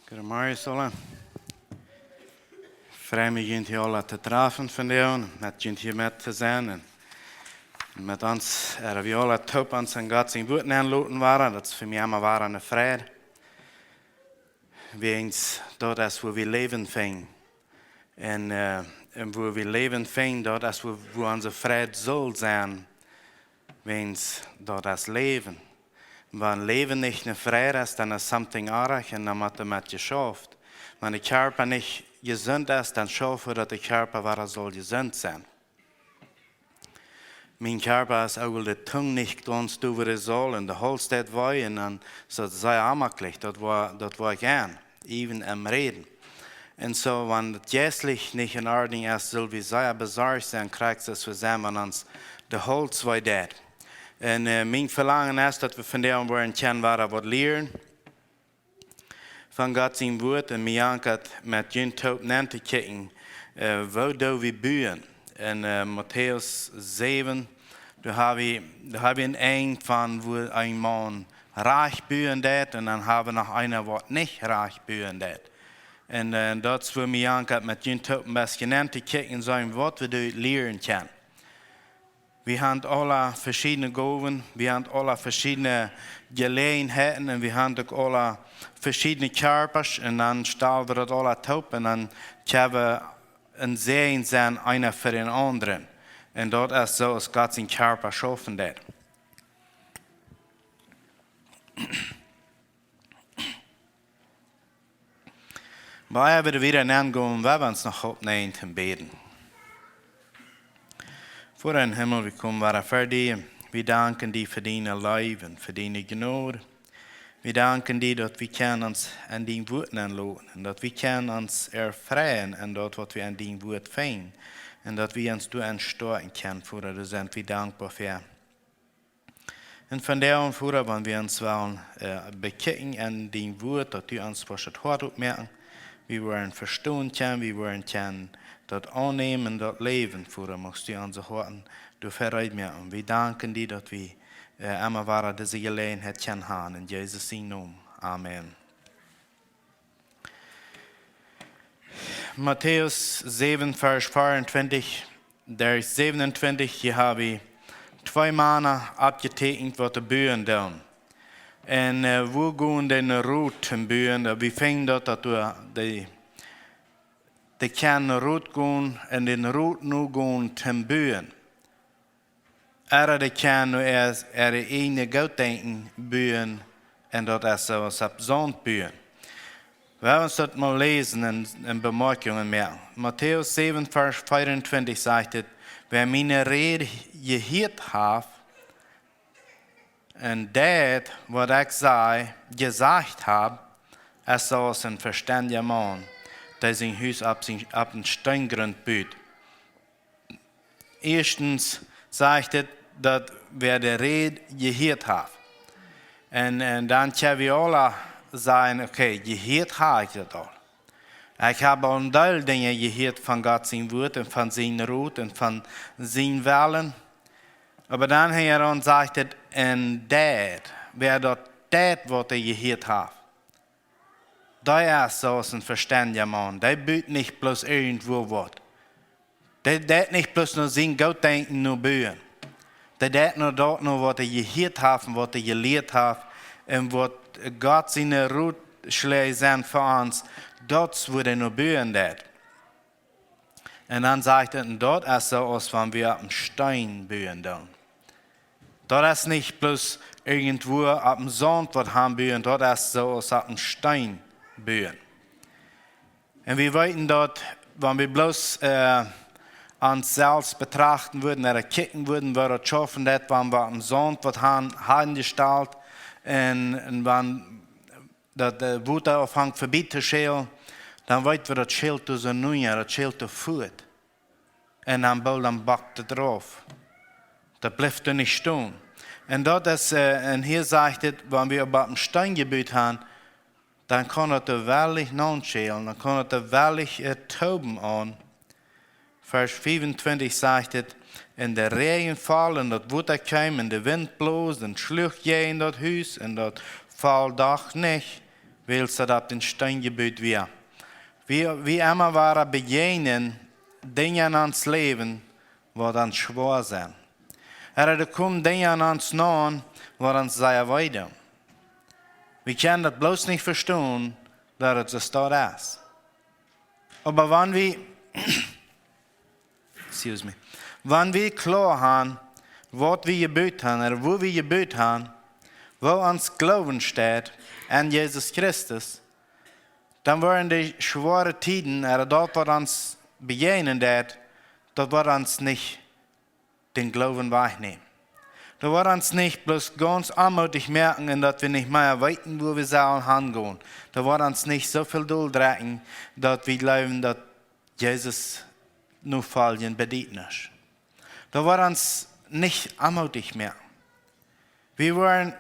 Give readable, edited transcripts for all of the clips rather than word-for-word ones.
Goedemorgen allen. Vrij me jullie alle te treffen vandaag, met jullie met te zijn. En met ons we alle top ons en God zijn woorden aanloten waren. Dat is voor mij allemaal waar een vrede. Wegens dat als we leven vingen. En waar we leven vingen, dat als we onze vrede zal zijn. Wegens dat als leven. Wenn Leben nicht eine Freude ist, dann ist something anderes und dann wird damit geschafft. Wenn der Körper nicht gesund ist, dann schaffe dass der Körper war soll gesund sein. Mein Körper ist auch die Tongue nicht ganz über soll und der Hals steht wei und dann so sei ammerlich, das war gern, even im Reden. Und so, wenn das geistlich nicht in Ordnung ist, soll wir sehr besorgt sein, kriegt es zusammen uns der Hals wei det. En mijn verlangen is dat we vandaag weer kennen waar wat leren van God zijn woord en mij aankat met jullie top neem te kijken waar we buien. En Matthäus 7, daar hebben we een eind van waar een man reich buien deed en dan hebben we nog een wat niet reich buien deed. En dat is waar mij aankat met jullie top een beetje neem te kijken zijn wat we daar leren kunnen. Wir haben alle verschiedene Gaben, wir haben alle verschiedene Gelegenheiten und wir haben auch alle verschiedene Körper und dann stellen wir das alle top und dann können wir ein Sehen sein, einer für den anderen. Und dort ist so, dass Gott seinen Körper schaffen hat. Weil wir wieder angehen, wir uns noch aufnehmen zum Beten. Voor een Himmel, we komen waar verder. We danken die voor deine leven, voor deine genade. We danken die dat we kunnen ons aan die woorden aanloten. En dat we kunnen ons ervaren en dat wat we aan die woord vinden. En dat we ons door aanstorten kunnen, voor dat zijn we dankbaar voor. En vandaar voor wanneer we ons willen bekijken aan die woord, dat u ons voor het hart opmerken. We worden verstaan kunnen, we worden kunnen dat aannemen, dat leven voor moest u onze harten door verheid maken. We danken die dat we allemaal waar deze gelegenheid kunnen hebben. In Jezus' naam. Amen. Matthäus 7, vers 24, der 27, hier hebben we 2 mannen afgetekend wat de buren doen. En we gaan de route te buren. We vinden dat de kan route gaan en de route nu gaan te buren. De kan nu de ene goeddenken buren en dat is zoals op zand buren. We hebben dat mal lezen en bemerkingen meer. Matthäus 7, vers 24 zegt het, wer meine rede gehoord heeft, en dat wat ik zei, gezegd heb, is zoals een verstandiger man, die zijn huis op een steengrund bouwt. Eerstens zegt het dat wer de rede gehoord heeft. En dan kunnen we alle zeggen, oké, gehoord heb ik dat al. Ik heb al een deel dingen gehoord van God zijn woord en van zijn rood en van zijn willen. Maar dan heeft hij gezegd het, en dat, wer dat wat hij gehoord heeft. Dat is zoals een verstandiger man. Dat biedt niet plus irgendwo wat. Dat niet plus nur zijn goeddenken nur buien. Dat nur dat nur wat hij gehoord heeft en wat hij geleerd heeft. En wat God zijn roet zijn voor ons. Dat wordt hij nur buien dat. En dan zegt hij, dat is zoals wanneer we op een Shtein buien doen. Dat is niet plus irgendwo op een zand wat gaan buien. Dat is zoals op een Shtein buien. En we weten dat, wanneer we bloos ons zelfs betrachten würden, oder kijken würden, waar het schaffen dat, wanneer we op een zand wat gaan gesteld en wanneer dat de woede afhangt voorbij te schelen, dan weten we dat scheelt tussen nu en dat scheelt te voet. En dan bakt het eraf. Dat blijft er niet staan. En dat is, en hier zegt het, wanneer we op een steen gebouwd hebben, dan kan het er wellig naanschelen, dan kan het er wellig toben aan. Vers 25 zegt het, en de regen valt en dat water komt en de wind bloos en slucht je in dat huis en dat valt dag niet, willst du das den Steingebiet wir. Wie immer waren begegnen, Dinge in uns Leben, wo dann schwer sind. Da kommen Dinge in uns nahen, wo uns sehr weiter. Wir können das bloß nicht verstehen, dass es so dort ist. Aber wenn wir klar haben, was wir gebüht haben, oder wo wir gebüht haben, wo uns Glauben steht an Jesus Christus, dann werden die schweren Tiden, oder dort, wo uns begegnen, dort wird uns nicht den Glauben wegnehmen. Da wird uns nicht bloß ganz anmutig merken, dass wir nicht mehr weiten, wo wir sollen hingehen. Da wird uns nicht so viel durchdrücken, dass wir glauben, dass Jesus nur Folgen bedient ist. Da wird uns nicht anmutig merken. Wir wollen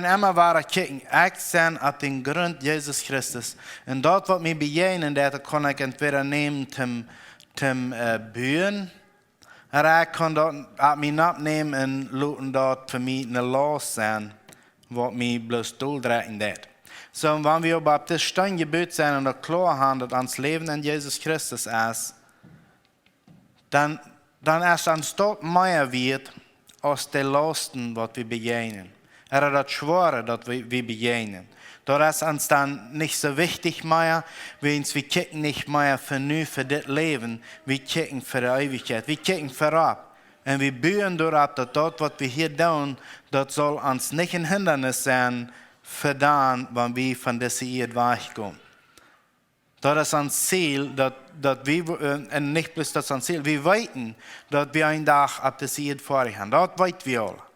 immer weiter kicken, achten auf den Grund Jesus Christus. Und dort, was mir begegnen, da kann ich entweder nehmen zum Bühnen, oder ich kann dort mich abnehmen und lassen dort für mich eine Los sein, was mich bloß durchdrücken wird. So, wenn wir aber auf das Steingebiet sind und klar haben, dass unser Leben in Jesus Christus ist, dann ist uns dort mehr wird, als die Lasten, was wir begegnen. Oder das Schwere, das wir begegnen. Dort ist uns dann nicht so wichtig mehr, wir kicken nicht mehr für das Leben, wir kicken für die Ewigkeit, wir kicken vorab. Und wir bühen darauf, dass dort, was wir hier tun, das soll uns nicht ein Hindernis sein, für dann, wenn wir von dieser Erde wegkommen. Das ist unser Ziel, dass wir, nicht bloß das unser Ziel, wir weiten, dass wir einen Tag auf dieser Erde vorher haben. Dort weiten wir alle.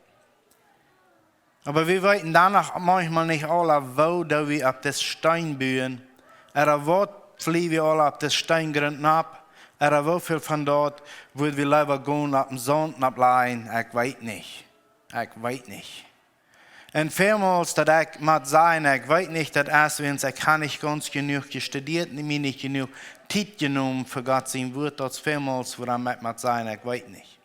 Aber wir weiten danach manchmal nicht alle, wo wir auf das Stein bühen, oder wo fliehen wir alle auf das Steingrund ab, oder wo viel von dort würden wir lieber gehen auf den Sand ableihen, ich weiß nicht. Und vielmals, dass ich mal sagen, ich weiß nicht, dass ich kann nicht ganz genug studiert, mir nicht genug Zeit genommen für Gott sein Wort, das vielmals, woran ich mal sagen, ich weiß nicht.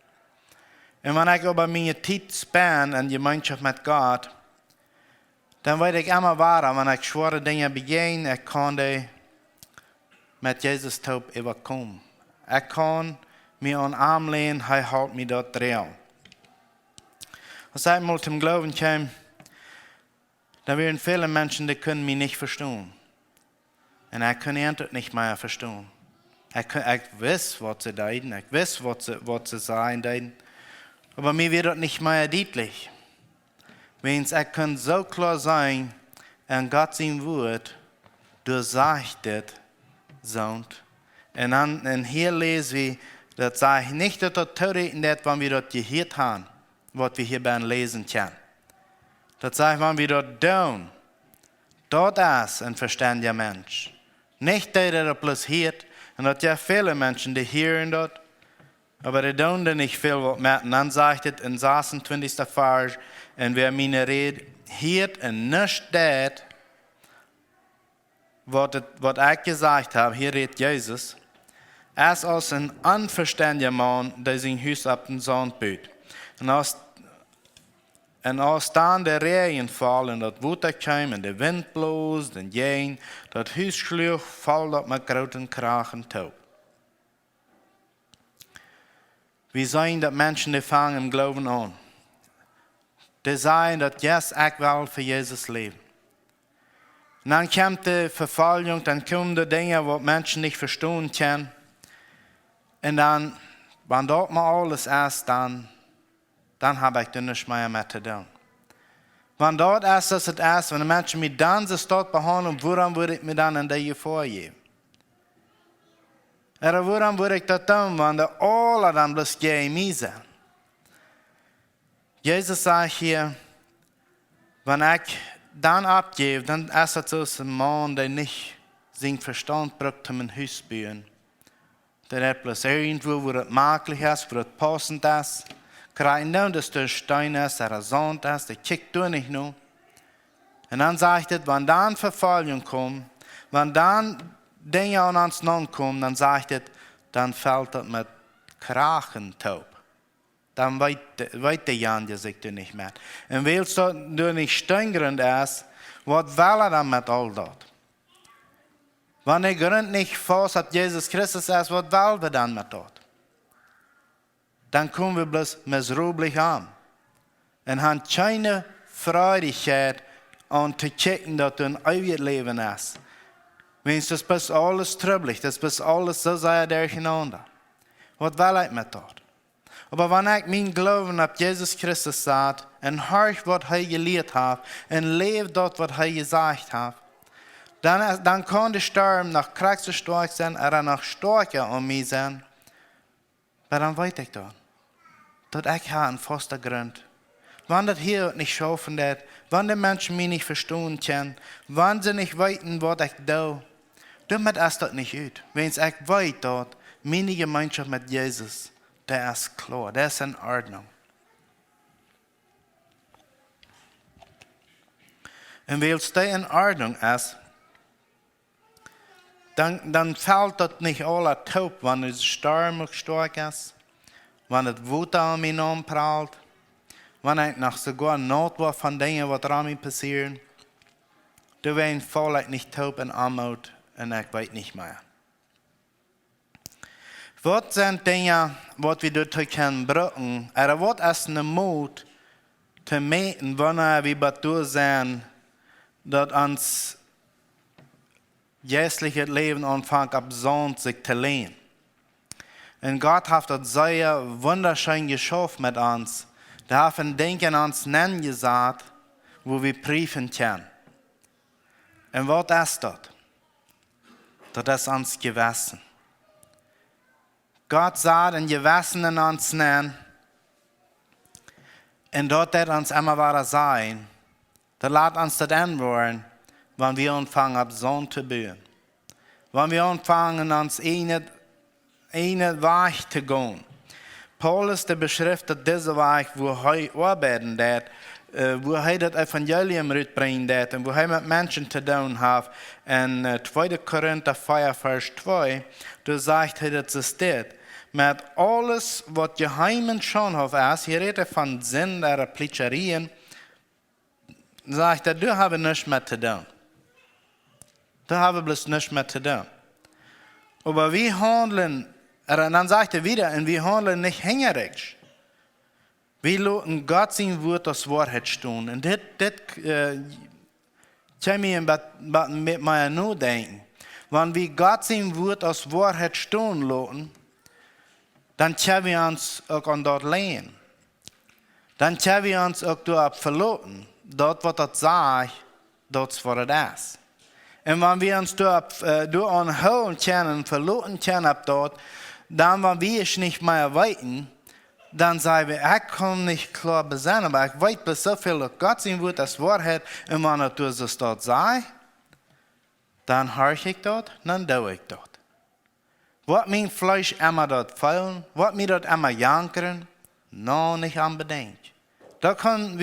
Und wenn ich aber meine Zeit spende in Gemeinschaft mit Gott, dann werde ich immer weiter, wenn ich schwere Dinge begegne, ich kann die mit Jesus taub überkommen. Ich kann mir an den Arm lehnen, er hält mich dort drin. Als ich mal zum Glauben kam, da wären viele Menschen, die können mich nicht verstehen. Und ich kann es nicht mehr verstehen. Ich weiß, was sie deuten, ich weiß, was sie sagen deuten. Aber mir wird das nicht mehr deutlich. Wenn ich kann so klar sein, und Gott sein Wort, du sagst das, und hier lesen wir, das sage ich nicht, dass das Theoreten ist, wenn wir das gehört haben, was wir hier beim Lesen können. Das sage ich, wenn wir das tun, dort ist ein verständiger Mensch. Nicht der, der das bloß hört, und das ja viele Menschen, die hören das, aber die tun da nicht viel, was merken. Dann sagt es in 26. Vers, und wer meine Rede hört und nicht tut, was ich gesagt habe, hier redet Jesus, ist als ein unverständiger Mann, der sein Haus auf den Sand baut. Und als dann der Regen fällt und das Wetter kommt und der Wind bloßt und jähnt, das Haus schlug, fällt das mit großen Krachen taub. Wir sehen, dass Menschen, die fangen im Glauben an. Die sagen, dass yes, ich will für Jesus leben. Und dann kommt die Verfolgung, dann kommen die Dinge, die Menschen nicht verstehen können. Und dann, wenn dort mal alles ist, dann habe ich dann nicht mehr mit zu tun. Wenn dort ist, dass es ist, wenn die Menschen mich dann so dort behandeln, woran würde ich mir dann in der vorgeben? Oder woran würde ich das tun, wenn die alle dann bloß gegen mich sind? Jesus sagt hier, wenn ich dann abgebe, dann ist es so ein Mann, der nicht seinen Verstand braucht, um ein Haus zu bauen. Der hat bloß irgendwo, wo das möglich ist, wo das passend ist. Gerade nicht, dass der Stein ist, der Sand ist, der kickt durch nicht nur. Und dann sagt er, wenn dann Verfolgung kommt, wenn dann Dinge an uns kommen, dann sagt er, dann fällt das mit Krachen taub. Dann weiß der Jan, der sich nicht mehr. Und weil es du nicht Steingrund ist, was will er dann mit all das? Wenn ich grund nicht fast hat Jesus Christus ist, was wollen wir dann mit dort? Dann kommen wir bloß miserablich an. Und haben keine Freudigkeit an zu checken, dass du ein ewiges Leben hast. Wenn das bist alles trüblich, das bist alles so sehr durcheinander. Was will ich mit dort? Aber wenn ich mein Glauben auf Jesus Christus sagt, und hör, was er gelehrt hat, und lebe dort, was er gesagt hat, dann kann der Sturm noch krass so stark sein, oder noch stärker an mir sein. Aber dann weiß ich das. Dass ich einen festen Grund. Wenn das hier nicht schaffen wird, wenn die Menschen mich nicht verstehen können, wenn sie nicht wissen, was ich tue, damit ist das nicht gut. Wenn ich weiß, dass meine Gemeinschaft mit Jesus, der ist klar, der ist in Ordnung. Und weil es in Ordnung ist, dann fällt das nicht alle taub, wenn es Sturm stark ist, wenn es Wut an mich anprallt, wenn ich noch sogar Not war von Dingen, was an mir passieren, dann werden ich nicht taub in Armut und ich weiß nicht mehr. Was sind Dinge, was wir dazu können brauchen, oder was ist eine Mut, zu meten, wenn wir bei sind, dass uns jährliches Leben anfängt, ab Sonntag sich zu lehnen. Und Gott hat das sehr wunderschön geschaffen mit uns. Da hat ein Ding an uns nennen gesagt, wo wir prüfen können. Und was ist das? Das ist uns Gewissen. Gott sagt, ein Gewissen in uns nennen, und dort wird uns immer weiter sein. Da lässt uns das anwollen, wenn wir anfangen, ab Sonn zu bauen. Wenn wir anfangen, uns eine Weg zu gehen. Paulus beschriftet diese Weg, wo er arbeiten wird, wo er das Evangelium mitbringen wird und wo er mit Menschen zu tun hat. In 2. Korinther 4, Vers 2, da sagt er, das ist das. Mit alles, was geheimen schon ist, hier redet von Sinn oder Plitscherien, sagt er, du hast nichts mehr zu tun. Du hast bloß nichts mehr zu tun. Aber wir handeln, dann sagt er wieder, und wir handeln nicht hängerig. Wir lassen Gott sein Wort das Wahrheit stehen. Und das kann mir mit mir nur denken. Wenn wir Gott sein Wort das Wahrheit stehen lassen, dann können wir uns auch an dort lehnen. Dann können wir uns auch dort verlassen. Dort, was das sagt, dort, was das ist. Und wenn wir uns dort anholen können, verlassen können dort, dann, wenn wir es nicht mehr weiten, dann sagen wir, ich kann nicht klar besennen, aber ich weiß bis so viel, dass Gott sein Wort das Wahrheit, und wenn er das dort sagt, dann höre ich dort, dann tue ich dort. Was mein Fleisch immer dort fehlen, was mir dort immer jankern, noch nicht unbedingt. Wir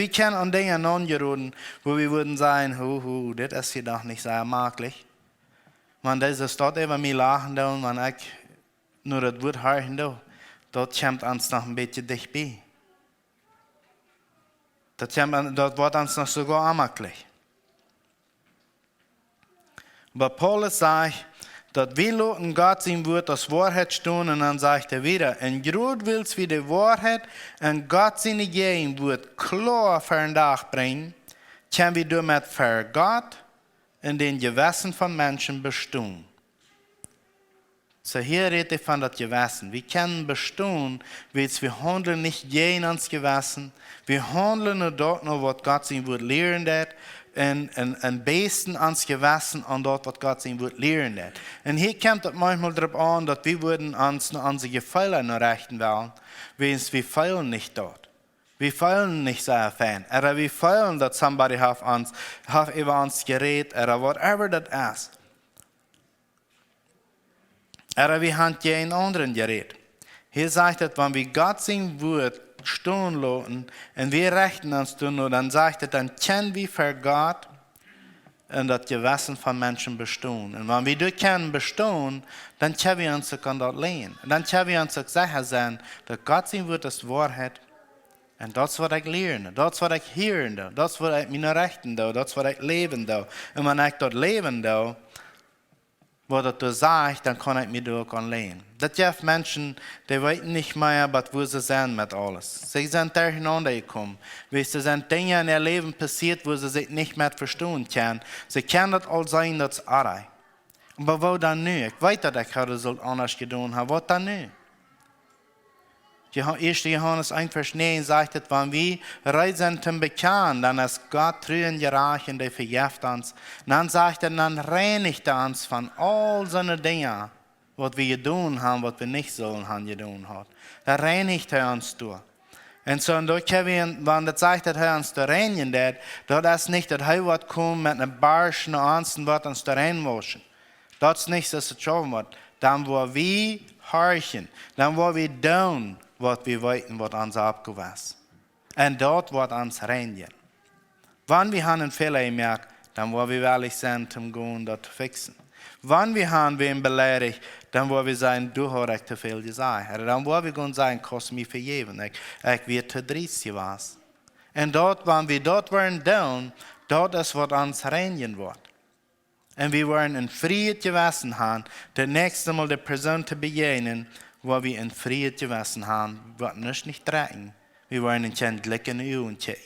können an Dinge angeraten, wo wir würden sagen, das ist hier doch nicht sehr möglich. Wenn das ist dort über mich lachen, wenn ich nur das Wort hören, dort kommt uns noch ein bisschen dicht bei. Dort wird uns noch sogar möglich. Aber Paulus sagt, dass wir lassen Gott sein Wort das Wahrheit stehen, und dann sagt er wieder, und Gott willst wie die Wahrheit und Gott seine Gehen wird klar für den Tag bringen, können wir damit für Gott in den Gewissen von Menschen bestehen. So hier redet er von das Gewissen. Wir können bestehen, weil wir handeln nicht gegen uns Gewissen, wir handeln nur dort, was Gott sein Wort lehren wird, und besten ans Gewissen an dort, was Gott sein wird lehren wird. Und hier kommt es manchmal darauf an, dass wir uns nur unsere Gefälle noch rechten wollen, weil wir feilen nicht dort. Wir feilen nicht sehr fan. Oder wir feilen, dass somebody hat über uns geredet, oder whatever das ist. Oder wir haben jeden anderen geredet. Hier sagt es, wenn wir Gott sein Wort stehen lassen und wir rechten uns tun, dann sagt er, dann können wir für Gott und das Gewissen von Menschen bestehen. Und wenn wir das können bestehen, dann können wir uns auch dort lehnen. Dann können wir uns auch sicher sein, dass Gott sein Wort das Wahrheit und das, was ich lerne, das, was ich höre, das, was ich meine Rechten da, das, was ich leben da. Und wenn ich dort leben da, wat du sagst, dann kann ich mir da auch anlehnen. Das gibt Menschen, die weten nicht mehr, wo sie sind mit alles. Sie sind durcheinander gekommen. Es sind Dinge in ihr Leben passiert, wo sie sich nicht mehr verstehen können. Sie können das all sein, das ist arg. Aber wo dann nu? Ich weiß, dass ich heute so anders getan habe. Was dann nu? 1. Johannes 1, Vers 9 sagt, wenn wir reisen zum Bekehren, dann ist Gott trüen Gerachen, der verjährt uns. Dann sagt dann reinigt uns von all seinen Dingen, was wir getan haben, was wir nicht sollen haben getan haben. Da reinigt uns durch. Und so, und da können wir, wenn das sagt, dass uns da reinigen, das ist nicht, dass er wird kommen mit einem Barschen und ansonsten wird uns da reinwaschen. Das ist nicht, dass es schon wird. Dann, wo wir horchen, dann, wo wir tun, was wir wollten, was uns abgewaschen. Und dort wird uns reinigen. Wenn wir einen Fehler merken, dann wollen wir ehrlich sein, zum Gehen, das zu fixen. Wenn wir haben wen beleidigt, dann wollen wir sagen, du hast zu viel gesagt. Oder dann wollen wir gehen sagen, kannst du mir vergeben. Ich werde zu dreist was. Und dort, wenn wir dort werden tun, dort ist, was uns reinigen wird. Und wir wollen in Frieden gewesen haben, das nächste Mal der Person zu begegnen, wo wir in Frieden gewesen haben, wird nicht drehen. Wir wollen in den Blick in die Augen checken.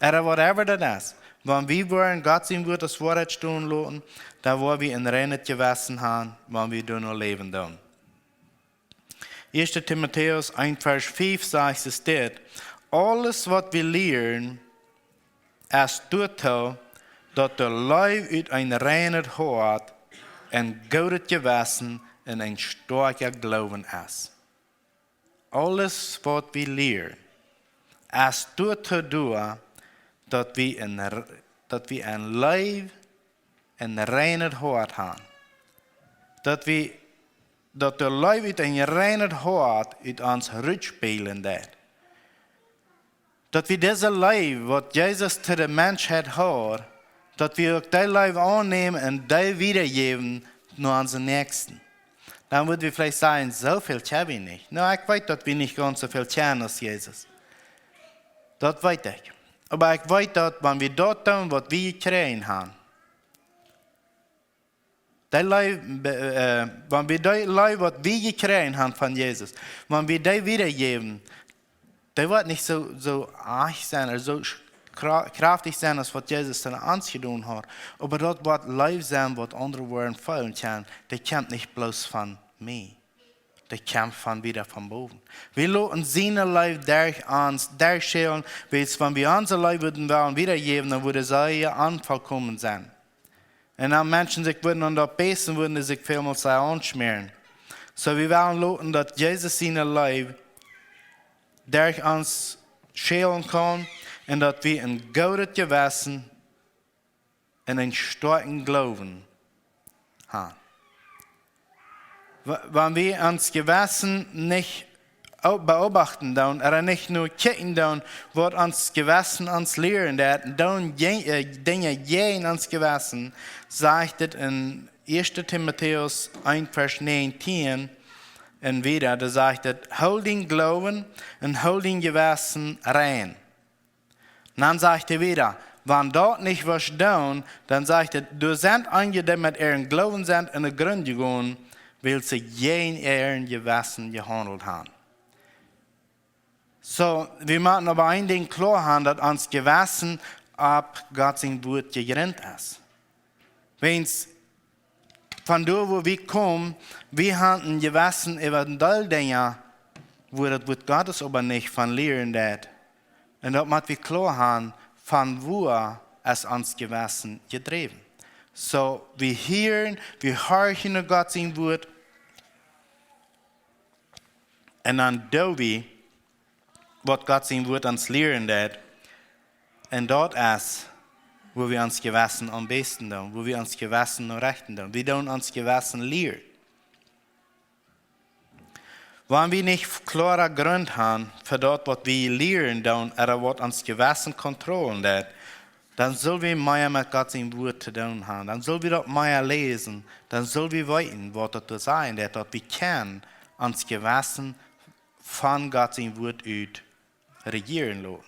Oder whatever das ist. Wenn wir wollen, Gott sein wird das Wort stehen lassen, dann wollen wir in Reinen gewesen haben, wenn wir da noch leben tun. 1. Timotheus 1, Vers 5 sagt es dort, alles, was wir lernen, ist dazu, dass der Leib uit ein reiner Hort, ein gutes Gewissen und ein starker Glauben ist. Alles, was wir lernen, ist dazu, dass wir ein Leib, ein reiner Hort haben. Dass der Leib uit ein reiner Hort uit uns rückspielen wird. Dass wir diese Leib, was Jesus zu der Menschheit hat, dass wir auch das Leib annehmen und das wiedergeben nur unseren Nächsten. Dann würden wir vielleicht sagen, so viel habe ich nicht. No, ich weiß, dass wir nicht ganz so viel kennen als Jesus. Das weiß ich. Aber ich weiß, dass wenn wir dort tun, was wir gekriegt haben, wenn wir das Leib, was wir gekriegt haben von Jesus, wenn wir das wiedergeben, das wird nicht so arg sein oder so kraftig sein, als was Jesus dann uns getan hat. Aber dort wird Leib sein, was andere Worte fallen kann. Das kommt nicht bloß von mir. Das kommt von wieder von oben. Wir lassen seine Leib durch uns durchschälen, wenn wir unser Leib würden wiedergeben, dann würde es ihr anvollkommen sein. Und dann Menschen sich würden an der Besen würden sich vielmals anschmieren. So wir wollen lassen, dass Jesus seine Leib durch uns schälen kann, und dass wir ein gutes Gewissen und einen starken Glauben haben. Wenn wir uns Gewissen nicht beobachten oder nicht nur kicken, wird uns Gewissen uns lehren, dann Dinge gehen uns Gewissen, sagt es in 1. Timotheus 1, Vers 19 und wieder, da sagt es, hol den Glauben und hol den Gewissen rein. Und dann sagt er wieder, wenn dort nicht was tun, dann sagt er, du sind einige, die mit ihren Glauben sind in die Gründe gegangen, weil sie gegen ihren Gewissen gehandelt haben. So, wir müssen aber ein Ding klar haben, dass uns Gewissen ab Gottes Wort gegrenzt ist. Wenn von da, wo wir kommen, wir haben ein Gewissen über die Dinge, wo das Wort Gottes aber nicht von lehren wird. Und dort müssen wir klar haben, von wo es uns Gewissen getrieben. So, wir hören auf Gottes Wort. Und dann tun wir, was Gottes Wort uns lehren wird. Und dort ist, wo wir uns Gewissen am besten tun, wo wir uns Gewissen am rechten tun. Wir tun uns Gewissen lehren. Wenn wir nicht klare Gründe haben für das, was wir lernen oder was uns Gewissen kontrollieren, dann sollen wir mehr mit Gottes Wort zu tun haben. Dann sollen wir das mehr lesen. Dann sollen wir wissen, was das sein wird, dass wir können uns Gewissen von Gottes Wort aus regieren lassen.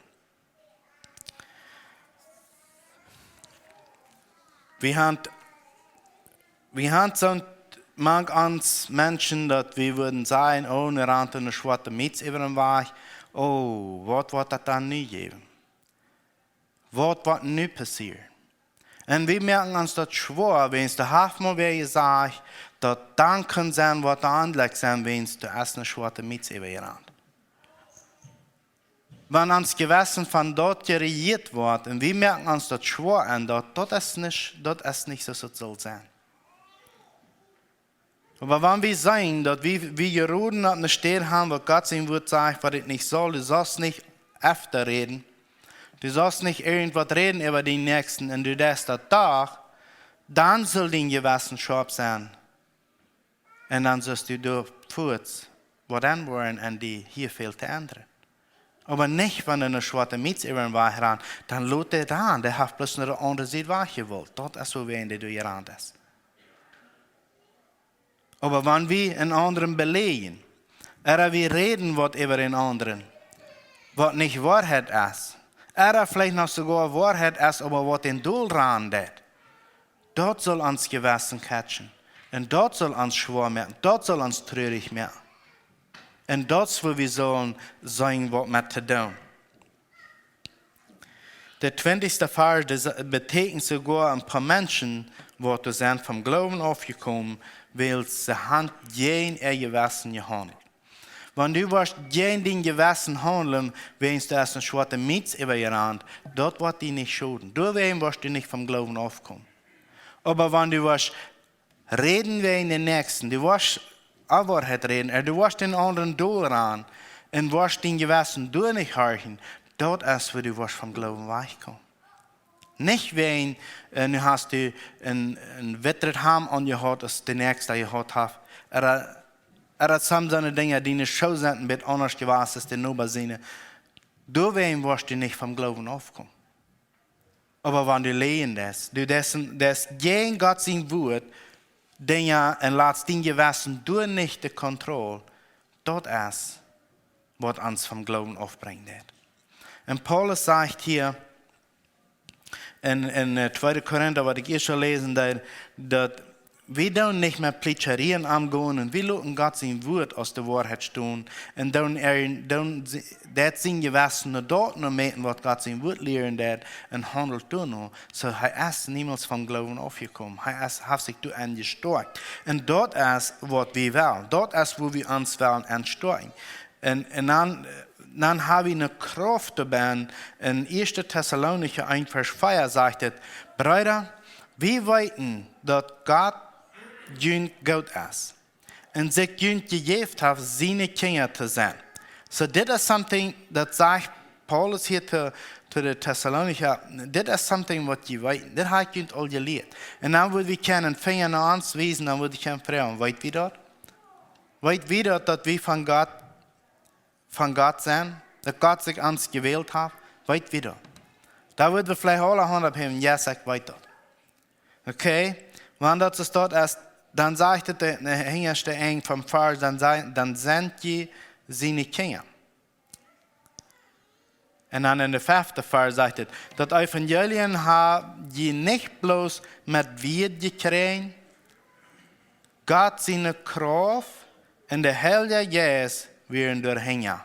Wir haben wir haben so manch uns Menschen, dass wir würden sagen, oh, wir haben eine schwarze Mütze über den Weg. Oh, was wird das dann nie geben? Was wird nie passieren? Und wir merken uns das schwer, wenn es der Hafmann wäre sagt, dass dann kann sein, was der Anleg sein, wenn es der erste schwarze Mütze über ihr hat. Wenn uns Gewissen von dort geregiert wird, und wir merken uns das schwer an, das ist nicht so soll sein. Aber wenn wir sagen, dass wir Juden an der Stelle haben, wo Gott sein Wort sagt, was ich nicht soll, du sollst nicht öfter reden, du sollst nicht irgendwas reden über den Nächsten und du das da, dann soll dein Gewissen scharf sein. Und dann sollst du durchführen, was dann wollen und die hier fehlt der andere. Aber nicht, wenn du eine schwarze Mütze über den Weg ran, dann lädt der da, der hat bloß eine andere Seite was gewollt. Das ist so, wie du hier ran ist. Aber wenn wir einen anderen belegen, oder wir reden was über den anderen, was nicht Wahrheit ist, oder vielleicht noch sogar Wahrheit ist, aber was den Doel randet, dort soll uns Gewissen catchen. Und dort soll uns schwer werden, dort soll uns traurig werden. Und dort, wo wir sollen sagen, was mit zu tun. Der 20. Vers betekent sogar ein paar Menschen, die sind vom Glauben aufgekommen, weil sie haben gegen ihr Gewissen gehandelt. Wenn du wirst gegen dein Gewissen handeln, wenn es da eine schwarze Mütze über ihr Hand, dort wird die nicht schaden. Deswegen wirst du nicht vom Glauben aufkommen. Aber wenn du wirst reden wegen den Nächsten, du wirst Wahrheit reden, du wirst den anderen durchran und wirst dein Gewissen nicht horchen, dort ist, wo du wirst vom Glauben wegkommen. Nicht wegen, du hast du ein Wettret haben angehört, als der Nächste gehört hat. Er sind so eine Dinge, die nicht so sind, mit anders gewesen als die Nubersine. Deswegen wirst du nicht vom Glauben aufkommen. Aber wenn du lehnen das gegen Gott sein Wort, Dinge und lässt dein Gewissen durch nicht die Kontrolle, dort ist, was uns vom Glauben aufbringt. Und Paulus sagt hier in 2. Korinther, was ich schon lesen, dass wir dann nicht mehr plätscherieren angehen und wir lassen Gott sein Wort aus der Wahrheit tun und dann das sein Gewissen nur dort noch meten, was Gott sein Wort lehren hat und handelt dann noch. So, er ist niemals vom Glauben aufgekommen. Er hat sich da angestärkt. Und dort ist, was wir wollen. Dort ist, wo wir uns wollen ansteuern. Und dann haben wir eine Kraft dabei. In 1. Thessalonicher 1, Vers 4 sagt es, Brüder, wir wissen, dass Gott gut ist. Und sich gegeben hat, seine Kinder zu sein. So, das ist something, das sagt Paulus hier zu den Thessalonicher, das ist something, was die wissen. Das hat Gott all gelehrt. Und dann würde wir keinen Finger nach uns wiesen, dann würde ich ihn fragen, weit wir dort? Weit wir dort, dass wir von Gott sind, dass Gott sich uns gewählt hat, weit wir dort. Da würden wir vielleicht alle Hand abheben, ja, sag weiter. Okay? Wenn das dort ist, dann sagt der hinterste Eng vom Vers, dann sind die seine Kinder. Und dann in der 5. Vers sagt es, das Evangelium haben die nicht bloß mit Wort gekriegt, Gott seine Kraft und der Heilige Geist werden durchhängen.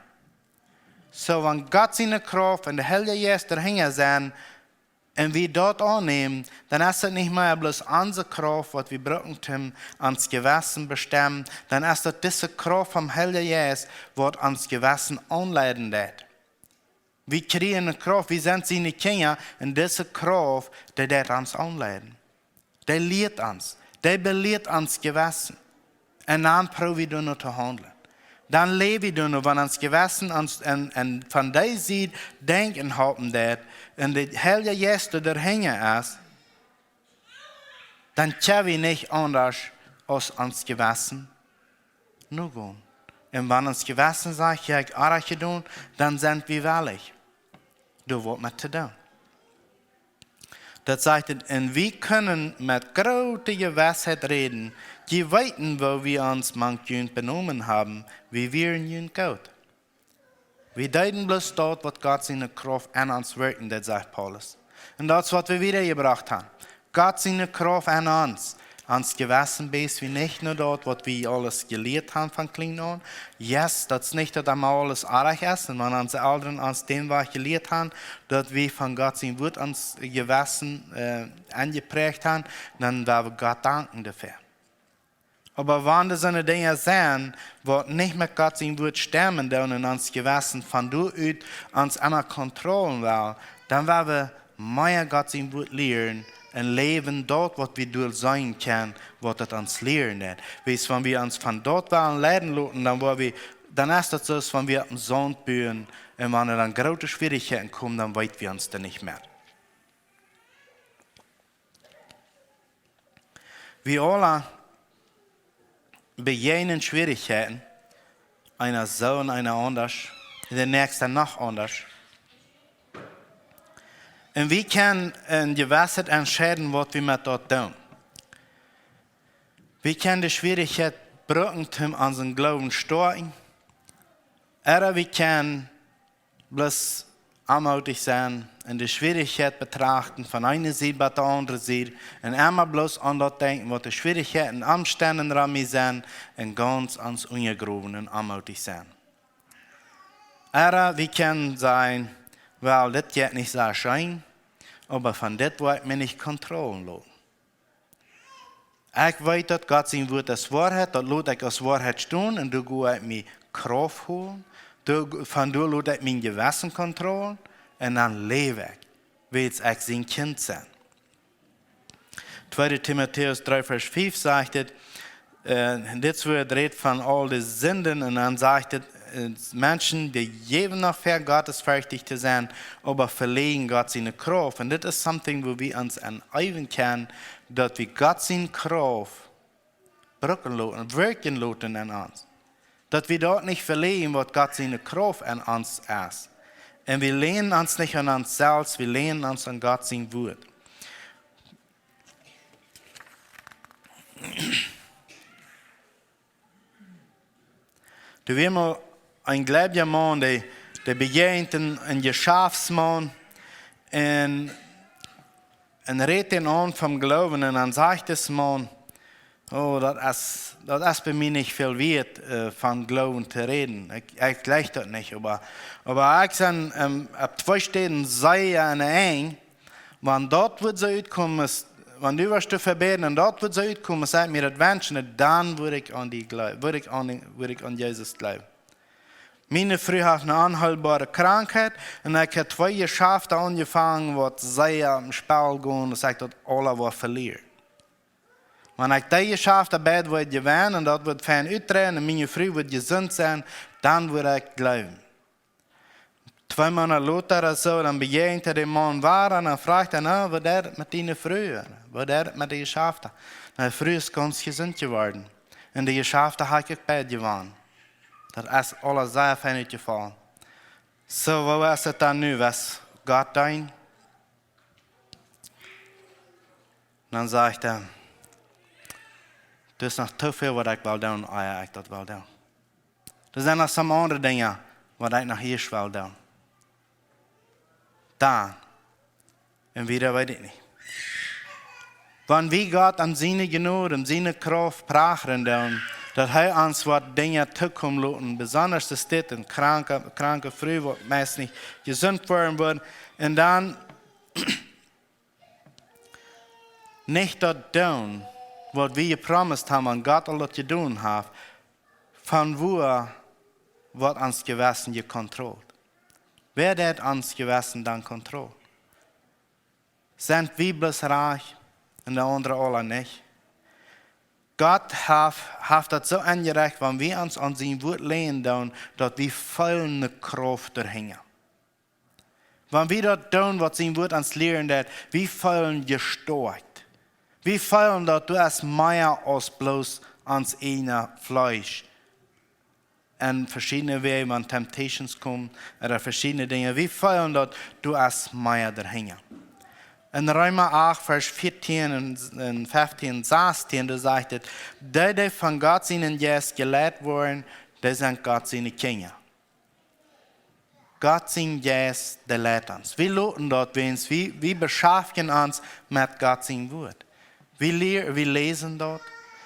So, wenn Gott seine Kraft und der Heilige Geist durchhängen sind, und wir dort annehmen, dann ist es nicht mehr bloß unsere Kraft, was wir brauchen, um ans Gewissen bestimmen. Dann ist es diese Kraft vom Heiligen Geist, was ans Gewissen anleiten wird. Wir kriegen eine Kraft, wir sind seine Kinder, und diese Kraft, die wird uns anleiten. Die lehrt uns, die belehrt uns Gewissen. Und dann probieren wir noch zu handeln. Dann leben wir nur, wenn uns Gewissen und von dieser Seite denken haben, und der Heilige Geist der hängen ist, dann können wir nicht anders als uns Gewissen nur gehen. Und wenn uns Gewissen sagt, ja, ich habe getan, dann sind wir willig. Du wirst mit zu tun. Das sagt, und wir können mit großer Gewissheit reden, die wissen, wo wir uns manchmal benommen haben, wie wir in Gott. Wir deuten bloß dort, was Gott seine Kraft an uns wirken, das sagt Paulus. Und das, was wir wiedergebracht haben. Gott seine Kraft an uns. ans Gewissen bist, wie nicht nur dort, was wir alles gelehrt haben von klein an. Yes, das ist nicht, dass einmal alles arg ist, und man unsere Eltern ans den was gelehrt haben, dass wir von Gott sein Wort ans Gewissen angeprägt haben, dann werden wir Gott danken dafür. Aber wenn das so eine Dinge sind, wo nicht mit Gott sein Wort stemmen, dann in uns Gewissen von du uns immer kontrollieren will, dann werden wir mehr Gott sein Wort lernen und leben dort, was wir durch sein können, was das uns lernen hat. Weißt, wenn wir uns von dort leiden lassen, dann ist das so, wenn wir am Sond bühen und wenn dann große Schwierigkeiten kommen, dann weit wir uns dann nicht mehr. Wir alle begegnen Schwierigkeiten, einer so und einer anders, der nächste noch anders. Und wir können in Gewissheit entscheiden, was wir mit dort tun. Wir können die Schwierigkeit brücken, um unseren Glauben zu stärken. Oder wir können bloß anmutig sein und die Schwierigkeit betrachten von einer Seite bis der anderen Seite und immer bloß an das denken, was die Schwierigkeiten am Ständen dran sind und ganz ans Ungegroben und anmutig sein. Oder wir können sein, weil das geht nicht so schön, aber von das will ich mir nicht kontrollieren lassen. Ich weiß, dass Gott sein Wort das Wahrheit, das lasse ich als Wahrheit tun und du gehst mir Kraft holen. Von du lasse ich mein Gewissen kontrollieren und dann lebe ich, weil ich sein Kind sein. 2. Timotheus 3, Vers 5 sagt es, das wird redet von all den Sünden und dann sagt es, Menschen, die geben noch für gottesfürchtig zu sein, aber verlieren Gott seine Kraft. Und das ist something, wo wir uns anüben können, dass wir Gott seine Kraft brücken lassen, wirken lassen an uns. Dass wir dort nicht verlieren, was Gott seine Kraft an uns ist. Und wir lehnen uns nicht an uns selbst, wir lehnen uns an Gott sein Wort. Du wirst mal ein gläubiger Mann, der begegnet ein Geschäftsmann und redet ihn an vom Glauben und dann sagt das Mann, oh, das ist bei mir nicht viel wert, von Glauben zu reden. Ich gleich das nicht, aber ich sage, ab 2 Städten sei eine eng, wenn dort wird so utkommen, wenn du was zu verbeten und dort wird so utkommen, sagt mir das wünschen, dann würde ich an Jesus glauben. Meine Frau hat eine anhaltbare Krankheit und ich habe 2 Geschäfte angefangen, was sehr am Spiel gehen und sagt, dass alle was verlieren. Wenn ich die Geschäfte arbeite, wird gewinnen und dort wird fein uitreden und meine Frau wird gesund sein, dann würde ich glauben. 2 Monate später so, dann begegnet der Mann war und dann fragt er, was ist mit deiner Frau? Was ist mit den Geschäften? Die Frau ist ganz gesund geworden und die Geschäfte habe ich bei gewonnen. Das ist alles sehr fein uitgefallen. So, wo ist es dann nu? Was Gott dein? Dann sagt er, das ist noch zu viel, was ich will tun, ich das will tun. Das sind noch so andere Dinge, was ich noch hier will tun. Dann, und wieder weiß ich nicht. Wenn wir Gott an seine Gnade, an seine Kraft prachen, dass er uns was Dinge zukommen lassen, besonders das steht in kranke Frau, die meist nicht gesund werden wird, und dann nicht das tun, was wir gepromised haben, an Gott alles zu tun hat, von wo wird uns Gewissen gekontrolliert. Wer hat uns Gewissen dann kontrolliert? Sind wir bloß reich und der andere alle nicht? Gott hat das so angereicht, wenn wir uns an sein Wort lehnen, dass wir voll Kraft durchhängen. Wenn wir das tun, was sein Wort uns lehren, wir voll gestärkt. Wir voll, dass du hast mehr als bloß ans eine Fleisch. Und verschiedene Wege, wenn Temptations kommen, oder verschiedene Dinge. Wir voll, dass du hast mehr durchhängen. In Römer 8, Vers 14 und 15 und 16, da sagt es, die von Gott seinen Geist gelehrt wurden, die sind Gott seine Kinder. Gott sein Geist, der lehrt uns. Wir loten dort, wir beschäftigen uns mit Gott sein Wort. Wir lesen dort.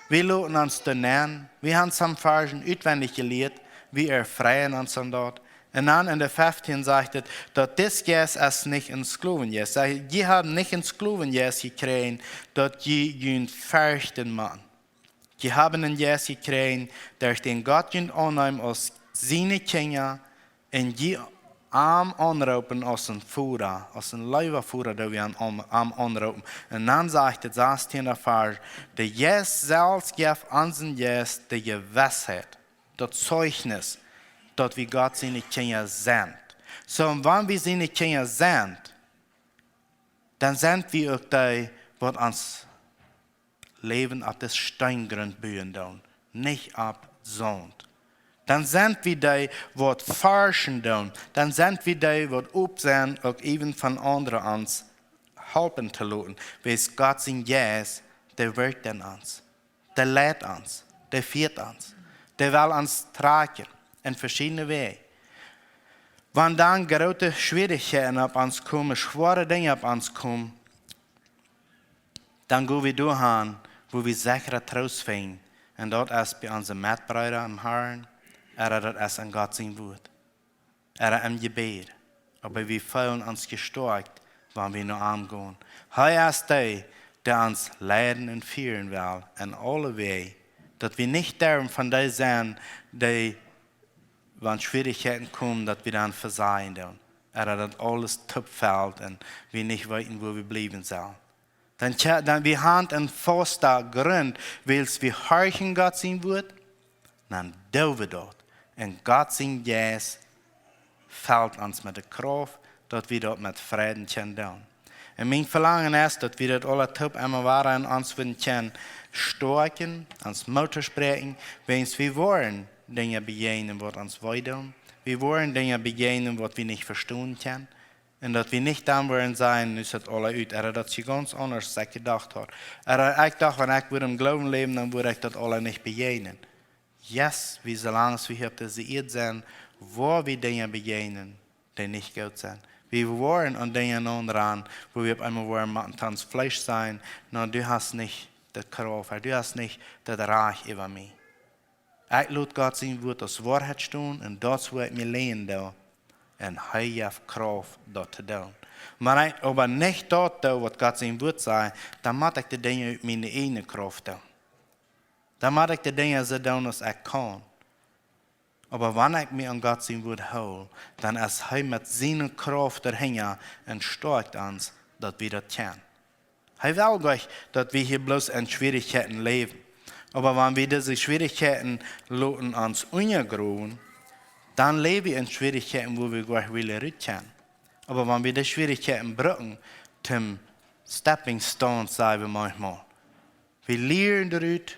Wir lassen uns lernen. Wir haben some Versen auswendig gelehrt. Wir erfreuen uns von dort. Und dann in der 15 sagt es, dass das Jes es nicht in Skluven Jes. Die haben nicht in Skluven Jes gekriegt, dass die ihn fürchten man. Die haben ein Jes gekriegt, durch den Gott ihn annehmen als seine Kinder und die am anrufen als ein Führer, als ein Leiberführer, der wir am anrufen. Und dann sagt es, das in der Vers, der Jes selbst gibt an den Jes die Gewissheit, das Zeugnis, dass wir Gott seine Kinder sind. So, und wenn wir seine Kinder sind, dann sind wir auch die, die uns Leben auf das Steingrund bauen, nicht ab Sand. Dann sind wir die, die forschen tun. Dann sind wir die, die aufsehen, auch eben von anderen uns helfen zu lassen. Weil Gott sein Jes, der wirkt in uns. Der lädt uns. Der führt uns. Der will uns tragen. In verschiedene Wege. Wenn dann große Schwierigkeiten auf uns kommen, schwere Dinge auf uns kommen, dann gehen wir durch, wo wir sicher Trost finden. Und dort ist bei unseren Mitbrüdern im Herrn, dort ist an Gott sein Wort. Im Gebet. Aber wir fühlen uns gestärkt, wenn wir nur angehen. Er ist der uns leiden und führen will, in alle Wege. Dass wir nicht darum von denen sind, die wenn Schwierigkeiten kommen, dass wir dann versehen tun. Dass alles topfällt und wir nicht wissen, wo wir bleiben sollen. Dann wir haben einen festen Grund, weil wir horchen Gott sein Wort, dann tun wir dort. Und Gott sein Jes fällt uns mit der Kraft, dass wir dort mit Frieden können. Und mein Verlangen ist, dass wir dort alle top immer waren und uns können stärken, uns Mutter sprechen, wenn wir wollen. Dinge begegnen, was uns wehtun. Wir wollen Dinge begegnen, was wir nicht verstehen können. Und dass wir nicht dann wollen sein, ist das alle ut. Dat sie ganz anders als ich gedacht habe. Ich dachte, wenn ich im Glauben leben, dann würde ich das alle nicht begegnen. Yes, wie solange wir hier deseiert sind, wo wir Dinge begegnen, die nicht gut sind. Wir wollen an Dinge ran, wo wir auf einmal wollen, tanz Fleisch sein. No, du hast nicht das Kraft, du hast nicht das Reich über mich. Ich lasse Gott sein Wort als Wahrheit stehen und das wird mir lehnen da. Und er hat Kraft, das zu tun. Wenn ich aber nicht dort tue, was Gott sein Wort sagt, dann mache ich die Dinge mit meiner eigenen Kraft tun. Dann mache ich die Dinge so tun, als ich kann. Aber wenn ich mich an Gott sein Wort hole, dann ist er mit seiner Kraft dahinter und stärkt uns, dass wir das können. Er will gleich, dass wir hier bloß in Schwierigkeiten leben. Aber wenn wir diese Schwierigkeiten lassen uns untergraben, dann leben wir in Schwierigkeiten, wo wir gleich wieder rutschen. Aber wenn wir die Schwierigkeiten brauchen, zum Stepping Stones, sagen wir manchmal. Wir lernen darüber,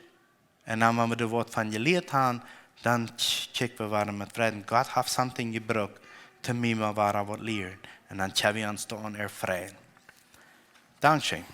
und dann, wenn wir das Wort von gelehrt haben, dann checken wir, warum mit Frieden. Gott hat something gebraucht, zu mir, was lernen. Und dann können wir uns da erfreuen. Dankeschön.